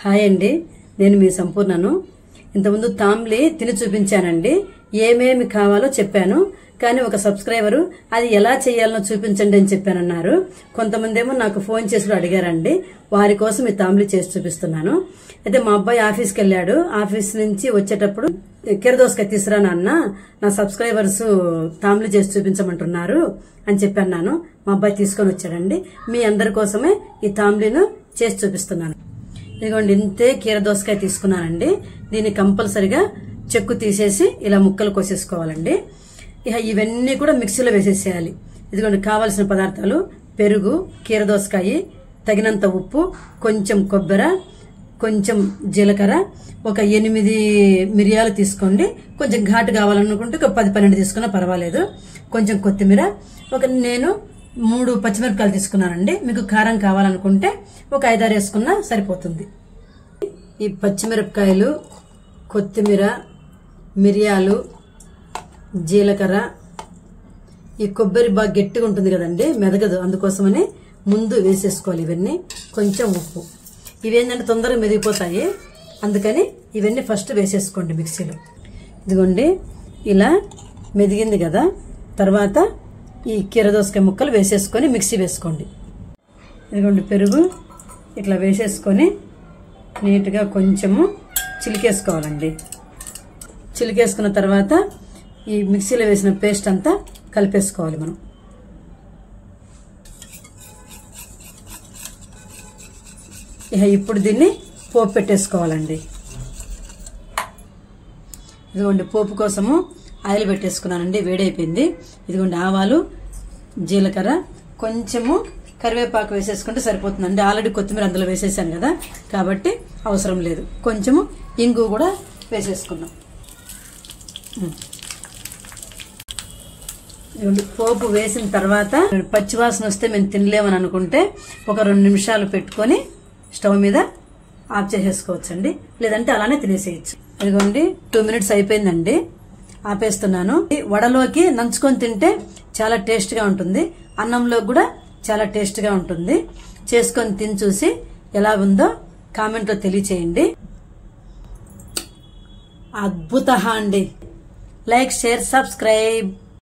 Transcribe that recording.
Hi అండి, నేను మీ సంపూర్ణను. ఇంతకుముందు తాంబ్లీ తిని చూపించానండి. ఏమేమి కావాలో చెప్పాను. కానీ ఒక సబ్స్క్రైబరు అది ఎలా చేయాలనో చూపించండి అని చెప్పానన్నారు. కొంతమంది ఏమో నాకు ఫోన్ చేసి అడిగారండి. వారి కోసం ఈ తాంబ్లీ చేసి చూపిస్తున్నాను. అయితే మా అబ్బాయి ఆఫీస్కి వెళ్ళాడు. ఆఫీస్ నుంచి వచ్చేటప్పుడు కీరదోసకాయ తీసురా నాన్న, నా సబ్స్క్రైబర్స్ తాంబ్లీ చేసి చూపించమంటున్నారు అని చెప్పాను. మా అబ్బాయి తీసుకొని వచ్చాడండి. మీ అందరి కోసమే ఈ తాంబ్లీను చేసి చూపిస్తున్నాను. ఇదిగోండి, ఇంతే కీరదోసకాయ తీసుకున్నానండి. దీన్ని కంపల్సరిగా చెక్కు తీసేసి ఇలా ముక్కలు కోసేసుకోవాలండి. ఇక ఇవన్నీ కూడా మిక్సీలో వేసేసేయాలి. ఇదిగోండి, కావాల్సిన పదార్థాలు: పెరుగు, కీరదోసకాయ, తగినంత ఉప్పు, కొంచెం కొబ్బరి, కొంచెం జీలకర్ర, ఒక 8 మిరియాలు తీసుకోండి. కొంచెం ఘాటు కావాలనుకుంటే ఒక 10-12 తీసుకున్నా పర్వాలేదు. కొంచెం కొత్తిమీర, నేను 3 పచ్చిమిరపకాయలు తీసుకున్నానండి. మీకు కారం కావాలనుకుంటే ఒక 5-6 వేసుకున్నా సరిపోతుంది. ఈ పచ్చిమిరపకాయలు, కొత్తిమీర, మిరియాలు, జీలకర్ర, ఈ కొబ్బరి బాగా గట్టిగా ఉంటుంది కదండి, మెదగదు, అందుకోసమని ముందు వేసేసుకోవాలి. ఇవన్నీ కొంచెం ఉప్పు, ఇవేంటంటే తొందరగా మెదిగిపోతాయి, అందుకని ఇవన్నీ ఫస్ట్ వేసేసుకోండి మిక్సీలో. ఇదిగోండి, ఇలా మెదిగింది కదా. తర్వాత ఈ కీరదోసకాయ ముక్కలు వేసేసుకొని మిక్సీ వేసుకోండి. ఇదిగోండి, పెరుగు ఇట్లా వేసేసుకొని నీట్గా కొంచెము చిలికేసుకోవాలండి. చిలికేసుకున్న తర్వాత ఈ మిక్సీలో వేసిన పేస్ట్ అంతా కలిపేసుకోవాలి మనం. ఇక ఇప్పుడు దీన్ని పోపు పెట్టేసుకోవాలండి. ఇదిగోండి, పోపు కోసము ఆయిల్ పెట్టేసుకున్నానండి. వేడైపోయింది. ఇదిగోండి, ఆవాలు, జీలకర్ర, కొంచెము కరివేపాకు వేసేసుకుంటే సరిపోతుందండి. ఆల్రెడీ కొత్తిమీర అందులో వేసేసాను కదా, కాబట్టి అవసరం లేదు. కొంచెము ఇంగు కూడా వేసేసుకున్నాం. పోపు వేసిన తర్వాత పచ్చివాసన వస్తే మేము తినలేమని అనుకుంటే ఒక 2 నిమిషాలు పెట్టుకొని స్టవ్ మీద ఆఫ్ చేసేసుకోవచ్చండి. లేదంటే అలానే తినేసేయచ్చు. ఇదిగోండి, 2 మినిట్స్ అయిపోయిందండి. ఆపేస్తున్నాను. వడలోకి నంచుకొని తింటే చాలా టేస్ట్ గా ఉంటుంది. అన్నంలో కూడా చాలా టేస్ట్ గా ఉంటుంది. చేసుకొని తిని చూసి ఎలా ఉందో కామెంట్ లో తెలియచేయండి. అద్భుత అండి. Like, share, subscribe.